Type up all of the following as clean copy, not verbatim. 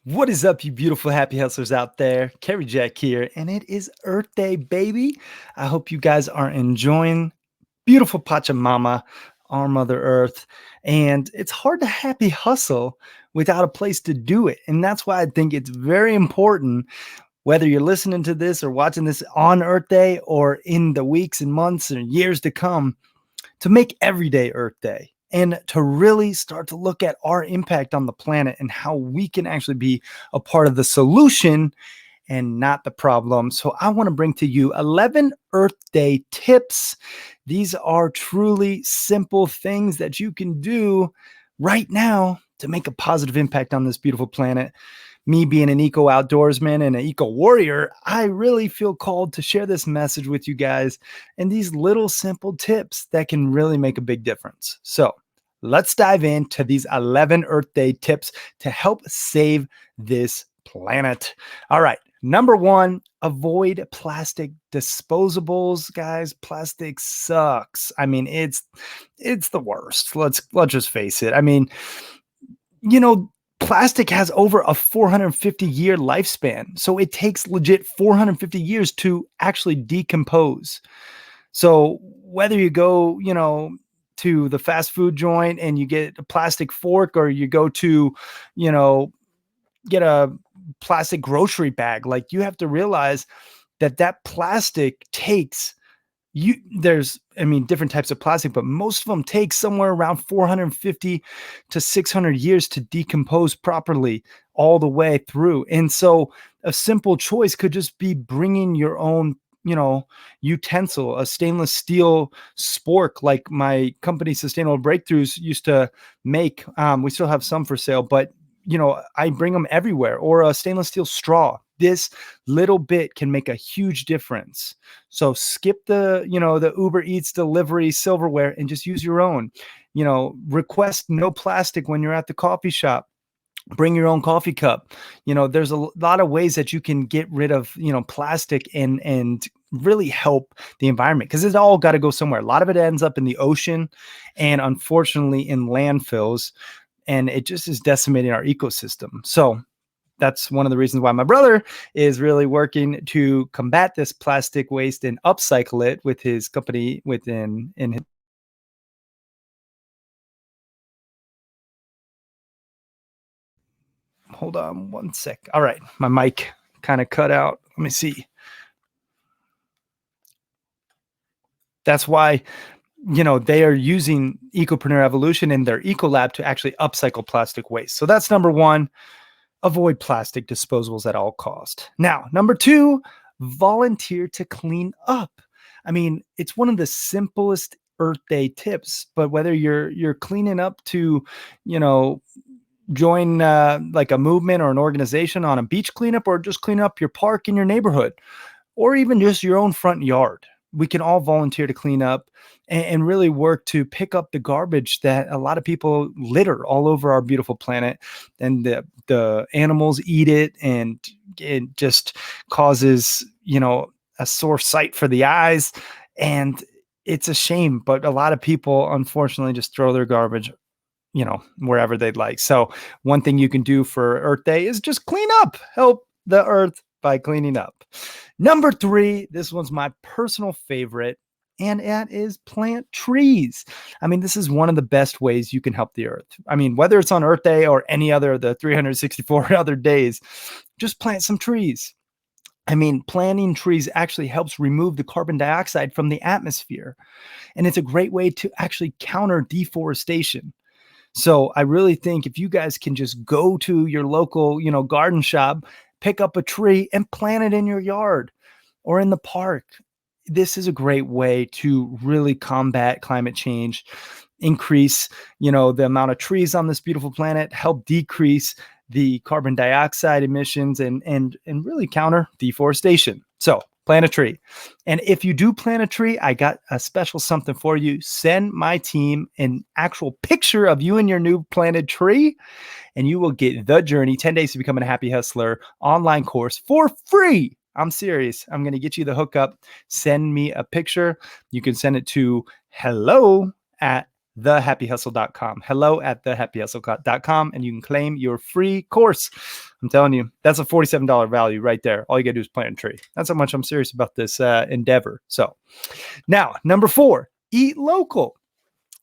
What is up, you beautiful happy hustlers out there? Cary Jack here, and it is Earth Day, baby. I hope you guys are enjoying beautiful Pachamama, our Mother Earth. And it's hard to happy hustle without a place to do it. And that's why I think it's very important, whether you're listening to this or watching this on Earth Day or in the weeks and months and years to come, to make every day Earth Day and to really start to look at our impact on the planet and how we can actually be a part of the solution and not the problem. So I want to bring to you 11 Earth Day tips. These are truly simple things that you can do right now to make a positive impact on this beautiful planet. Me being an eco outdoorsman and an eco warrior, I really feel called to share this message with you guys and these little simple tips that can really make a big difference. So let's dive into these 11 Earth Day tips to help save this planet. All right. Number one, avoid plastic disposables, guys. Plastic sucks. I mean, it's the worst. Let's just face it. I mean, plastic has over a 450-year lifespan. So it takes legit 450 years to actually decompose. So whether you go, to the fast food joint and you get a plastic fork, or you go to, get a plastic grocery bag, like, you have to realize that plastic takes different types of plastic, but most of them take somewhere around 450 to 600 years to decompose properly all the way through. And so a simple choice could just be bringing your own utensil, a stainless steel spork, like my company Sustainable Breakthroughs used to make. We still have some for sale, but I bring them everywhere. Or a stainless steel straw. This little bit can make a huge difference. So skip the Uber Eats delivery silverware and just use your own. Request no plastic when you're at the coffee shop. Bring your own coffee cup. There's a lot of ways that you can get rid of, plastic and really help the environment, because it's all got to go somewhere. A lot of it ends up in the ocean and unfortunately in landfills, and it just is decimating our ecosystem. So that's one of the reasons why my brother is really working to combat this plastic waste and upcycle it with his company in his. Hold on one sec. All right. My mic kind of cut out. Let me see. That's why, they are using Ecopreneur Evolution in their Eco Lab to actually upcycle plastic waste. So that's number one. Avoid plastic disposables at all cost. Now, number two, volunteer to clean up. I mean, it's one of the simplest Earth Day tips, but whether you're cleaning up to, join like a movement or an organization on a beach cleanup, or just clean up your park in your neighborhood, or even just your own front yard. We can all volunteer to clean up and really work to pick up the garbage that a lot of people litter all over our beautiful planet. And the animals eat it, and it just causes, a sore sight for the eyes. And it's a shame, but a lot of people, unfortunately, just throw their garbage wherever they'd like. So one thing you can do for Earth Day is just clean up, help the earth by cleaning up. Number three, this one's my personal favorite, and that is plant trees. I mean, this is one of the best ways you can help the earth. I mean, whether it's on Earth Day or any other of the 364 other days, just plant some trees. I mean, planting trees actually helps remove the carbon dioxide from the atmosphere, and it's a great way to actually counter deforestation. So I really think if you guys can just go to your local, garden shop, pick up a tree and plant it in your yard or in the park, this is a great way to really combat climate change, increase, the amount of trees on this beautiful planet, help decrease the carbon dioxide emissions, and really counter deforestation. So plant a tree. And if you do plant a tree, I got a special something for you. Send my team an actual picture of you and your new planted tree, and you will get the Journey 10 Days to Becoming a Happy Hustler online course for free. I'm serious. I'm going to get you the hookup. Send me a picture. You can send it to hello at thehappyhustle.com. Hello at thehappyhustle.com, and you can claim your free course. I'm telling you, that's a $47 value right there. All you got to do is plant a tree. That's how much I'm serious about this endeavor. So now, number 4, eat local.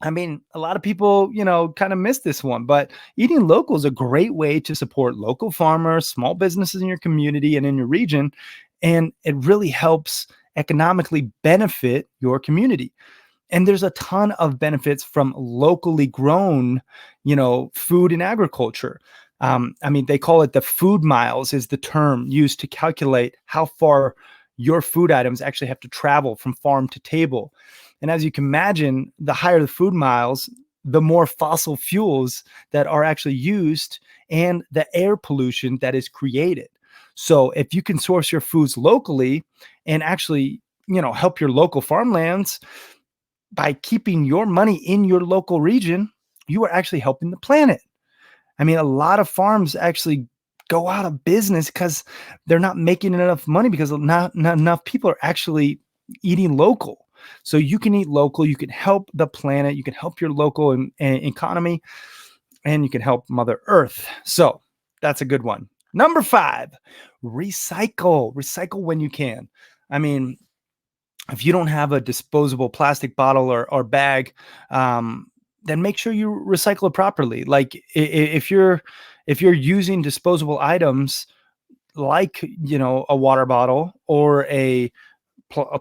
I mean, a lot of people, kind of miss this one, but eating local is a great way to support local farmers, small businesses in your community and in your region. And it really helps economically benefit your community. And there's a ton of benefits from locally grown, food and agriculture. I mean, they call it the food miles is the term used to calculate how far your food items actually have to travel from farm to table. And as you can imagine, the higher the food miles, the more fossil fuels that are actually used and the air pollution that is created. So if you can source your foods locally and actually, help your local farmlands by keeping your money in your local region, you are actually helping the planet. I mean, a lot of farms actually go out of business because they're not making enough money because not enough people are actually eating local. So you can eat local, you can help the planet, you can help your local economy, and you can help Mother Earth. So that's a good one. Number 5, recycle. Recycle when you can. I mean, if you don't have a disposable plastic bottle or bag, then make sure you recycle it properly. Like if you're using disposable items like, a water bottle or a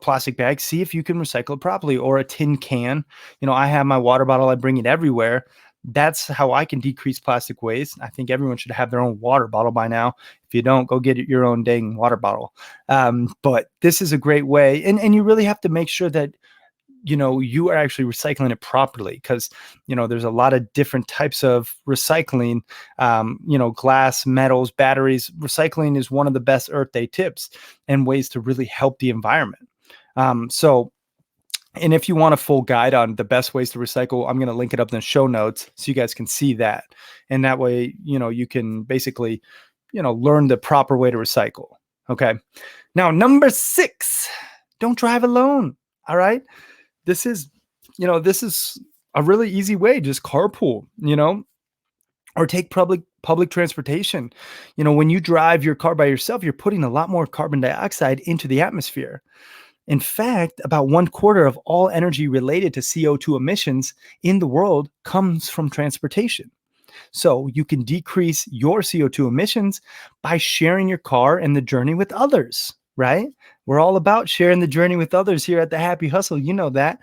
plastic bag, see if you can recycle it properly, or a tin can. I have my water bottle, I bring it everywhere. That's how I can decrease plastic waste. I think everyone should have their own water bottle by now. If you don't, go get your own dang water bottle. But this is a great way. And you really have to make sure that, you are actually recycling it properly, because, there's a lot of different types of recycling, glass, metals, batteries. Recycling is one of the best Earth Day tips and ways to really help the environment. And if you want a full guide on the best ways to recycle, I'm going to link it up in the show notes so you guys can see that. And that way, you can basically, learn the proper way to recycle. Okay. Now, number 6, don't drive alone. All right. This is a really easy way. Just carpool, or take public transportation. When you drive your car by yourself, you're putting a lot more carbon dioxide into the atmosphere. In fact, about 1/4 of all energy related to CO2 emissions in the world comes from transportation. So you can decrease your CO2 emissions by sharing your car and the journey with others, right? We're all about sharing the journey with others here at the Happy Hustle. You know that.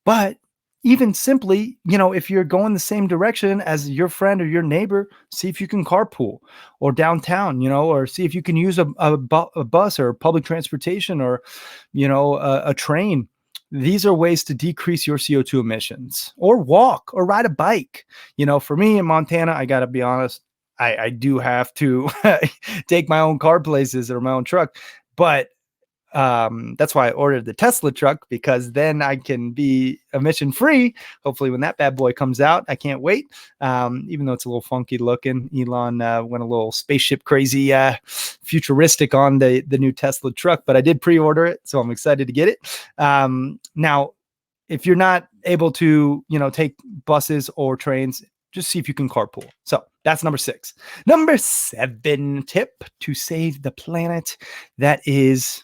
But even simply, if you're going the same direction as your friend or your neighbor, see if you can carpool, or downtown, or see if you can use a bus or public transportation, or, a train. These are ways to decrease your CO2 emissions, or walk or ride a bike. For me in Montana, I got to be honest, I do have to take my own car places or my own truck, but that's why I ordered the Tesla truck, because then I can be emission free. Hopefully when that bad boy comes out, I can't wait. Even though it's a little funky looking, Elon went a little spaceship crazy, futuristic on the new Tesla truck, but I did pre-order it, so I'm excited to get it. Now, if you're not able to, take buses or trains, just see if you can carpool. So that's number 6. Number 7 tip to save the planet, that is,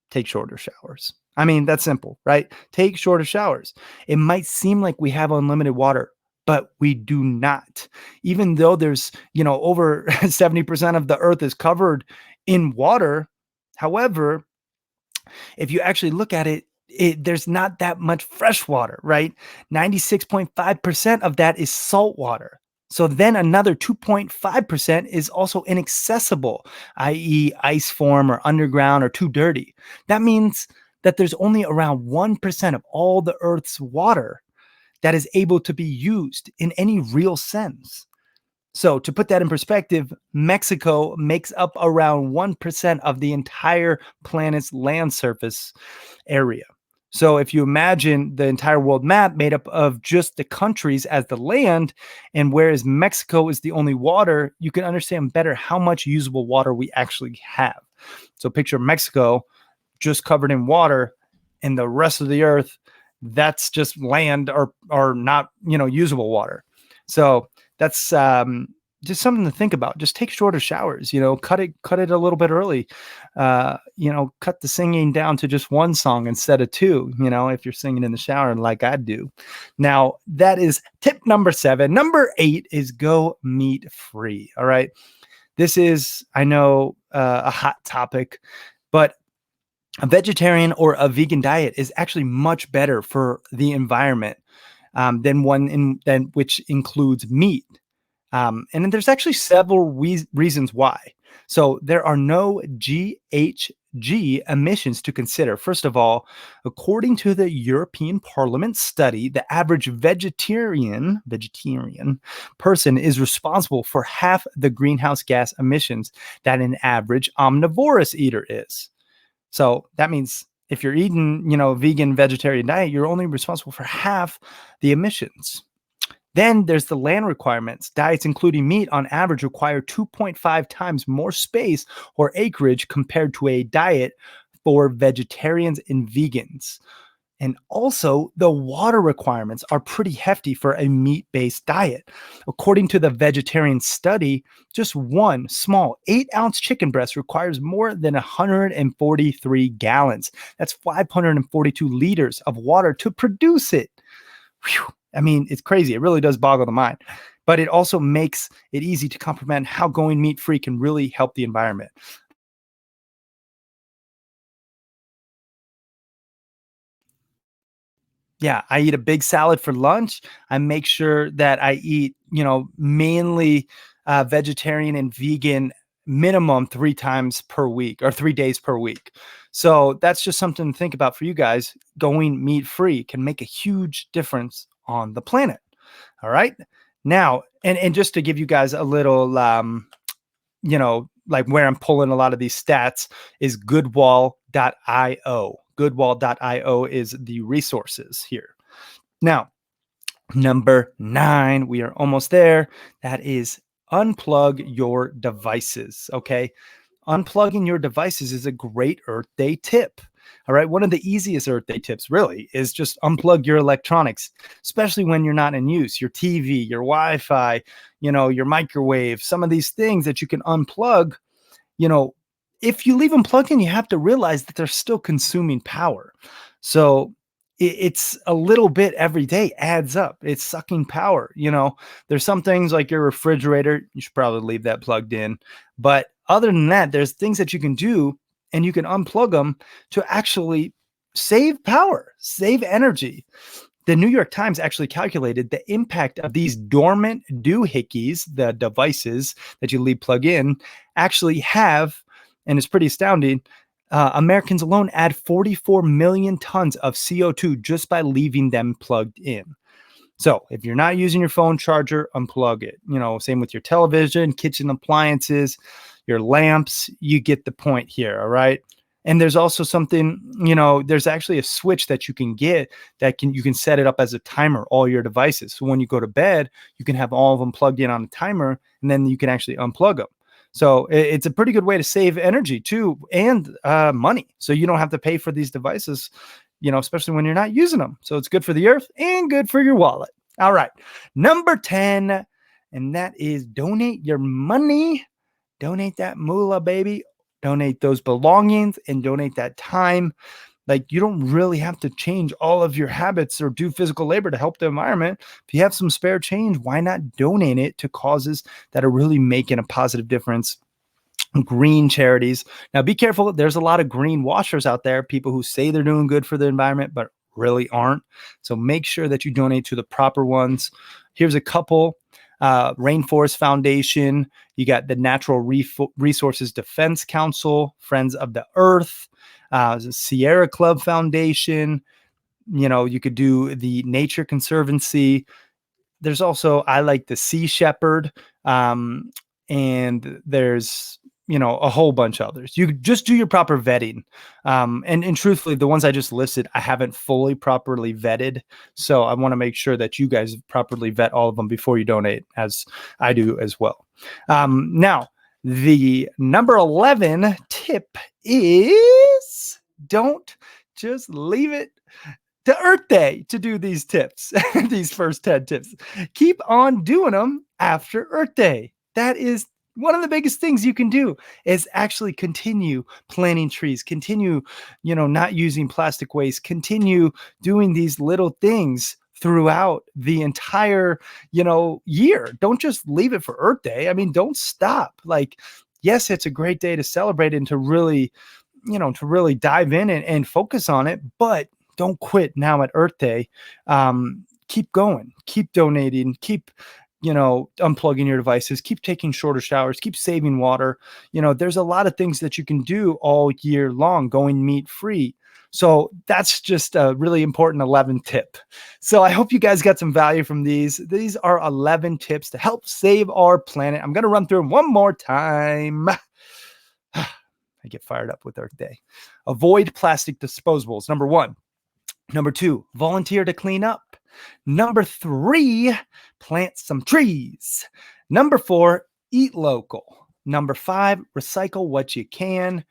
take shorter showers. I mean, that's simple, right? Take shorter showers. It might seem like we have unlimited water, but we do not. Even though there's, over 70% of the earth is covered in water. However, if you actually look at it, there's not that much fresh water, right? 96.5% of that is salt water. So then another 2.5% is also inaccessible, i.e. ice form or underground or too dirty. That means that there's only around 1% of all the Earth's water that is able to be used in any real sense. So to put that in perspective, Mexico makes up around 1% of the entire planet's land surface area. So if you imagine the entire world map made up of just the countries as the land, and whereas Mexico is the only water, you can understand better how much usable water we actually have. So picture Mexico just covered in water, and the rest of the earth that's just land or not, usable water. So that's just something to think about. Just take shorter showers, cut it a little bit early. Cut the singing down to just one song instead of two, if you're singing in the shower like I do. Now, that is tip number 7. Number 8 is go meat free. All right. This is, I know, a hot topic, but a vegetarian or a vegan diet is actually much better for the environment than which includes meat. And then there's actually several reasons why. So there are no GHG emissions to consider. First of all, according to the European Parliament study, the average vegetarian person is responsible for half the greenhouse gas emissions that an average omnivorous eater is. So that means if you're eating, vegan, vegetarian diet, you're only responsible for half the emissions. Then there's the land requirements. Diets including meat on average require 2.5 times more space or acreage compared to a diet for vegetarians and vegans. And also, the water requirements are pretty hefty for a meat-based diet. According to the vegetarian study, just one small 8-ounce chicken breast requires more than 143 gallons. That's 542 liters of water to produce it. Whew. I mean, it's crazy. It really does boggle the mind. But it also makes it easy to comprehend how going meat-free can really help the environment. Yeah, I eat a big salad for lunch. I make sure that I eat, mainly vegetarian and vegan minimum 3 times per week or 3 days per week. So that's just something to think about for you guys. Going meat free can make a huge difference on the planet. All right. Now, and just to give you guys a little, like where I'm pulling a lot of these stats is goodwall.io. Goodwall.io is the resources here. Now, number 9, we are almost there. That is unplug your devices. Okay. Unplugging your devices is a great Earth Day tip. All right. One of the easiest Earth Day tips really is just unplug your electronics, especially when you're not in use. Your TV, your Wi-Fi, your microwave, some of these things that you can unplug. If you leave them plugged in, you have to realize that they're still consuming power. So it's a little bit every day adds up. It's sucking power. There's some things like your refrigerator, you should probably leave that plugged in. But other than that, there's things that you can do and you can unplug them to actually save power, save energy. The New York Times actually calculated the impact of these dormant doohickeys, the devices that you leave plug in, actually have, and it's pretty astounding, Americans alone add 44 million tons of CO2 just by leaving them plugged in. So if you're not using your phone charger, unplug it. Same with your television, kitchen appliances, your lamps, you get the point here. All right. And there's also something, there's actually a switch that you can get you can set it up as a timer, all your devices. So when you go to bed, you can have all of them plugged in on a timer, and then you can actually unplug them. So it's a pretty good way to save energy too, and money. So you don't have to pay for these devices, especially when you're not using them. So it's good for the earth and good for your wallet. All right. Number 10, and that is donate your money. Donate that moolah, baby. Donate those belongings and donate that time. Like, you don't really have to change all of your habits or do physical labor to help the environment. If you have some spare change, why not donate it to causes that are really making a positive difference? Green charities. Now, be careful. There's a lot of green washers out there, people who say they're doing good for the environment, but really aren't. So make sure that you donate to the proper ones. Here's a couple. Rainforest Foundation. You got the Natural Resources Defense Council, Friends of the Earth, Sierra Club Foundation. You could do the Nature Conservancy. There's also, I like the Sea Shepherd. And there's, a whole bunch of others. You just do your proper vetting. And truthfully, the ones I just listed, I haven't fully properly vetted. So I want to make sure that you guys properly vet all of them before you donate, as I do as well. Now, the number 11 tip is don't just leave it to Earth Day to do these tips, these first 10 tips. Keep on doing them after Earth Day. That is one of the biggest things you can do is actually continue planting trees, continue, not using plastic waste, continue doing these little things throughout the entire, year. Don't just leave it for Earth Day. I mean, don't stop. Like, yes, it's a great day to celebrate and to really, dive in and focus on it, but don't quit now at Earth Day. Keep going, keep donating, keep, unplugging your devices, keep taking shorter showers, keep saving water. There's a lot of things that you can do all year long, going meat free. So that's just a really important 11 tip. So I hope you guys got some value from these. These are 11 tips to help save our planet. I'm going to run through them one more time. I get fired up with Earth Day. Avoid plastic disposables. Number 1. Number 2, volunteer to clean up. Number 3, plant some trees. Number 4, eat local. Number 5, recycle what you can.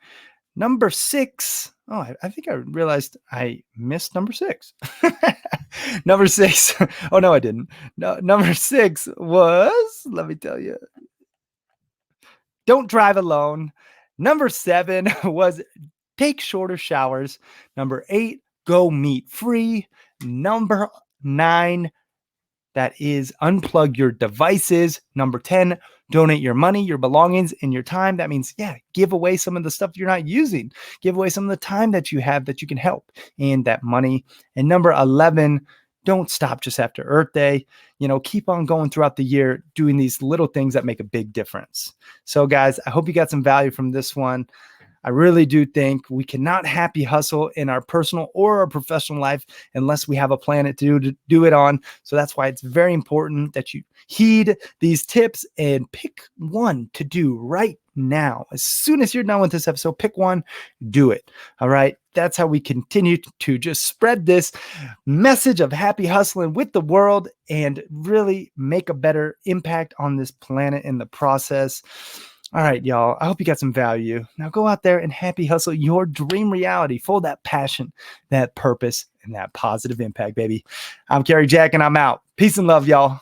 Number 6, I think I realized I missed number 6. Number 6, oh no, I didn't. No, number 6 was, let me tell you, don't drive alone. Number 7 was take shorter showers. Number 8, go meat free. Number 9, that is unplug your devices. Number 10, donate your money, your belongings, and your time. That means, give away some of the stuff you're not using. Give away some of the time that you have that you can help and that money. And number 11, don't stop just after Earth Day. Keep on going throughout the year, doing these little things that make a big difference. So guys, I hope you got some value from this one. I really do think we cannot happy hustle in our personal or our professional life unless we have a planet to do it on. So that's why it's very important that you heed these tips and pick one to do right now. As soon as you're done with this episode, pick one, do it. All right. That's how we continue to just spread this message of happy hustling with the world and really make a better impact on this planet in the process. All right, y'all. I hope you got some value. Now go out there and happy hustle your dream reality full of that passion, that purpose, and that positive impact, baby. I'm Cary Jack, and I'm out. Peace and love, y'all.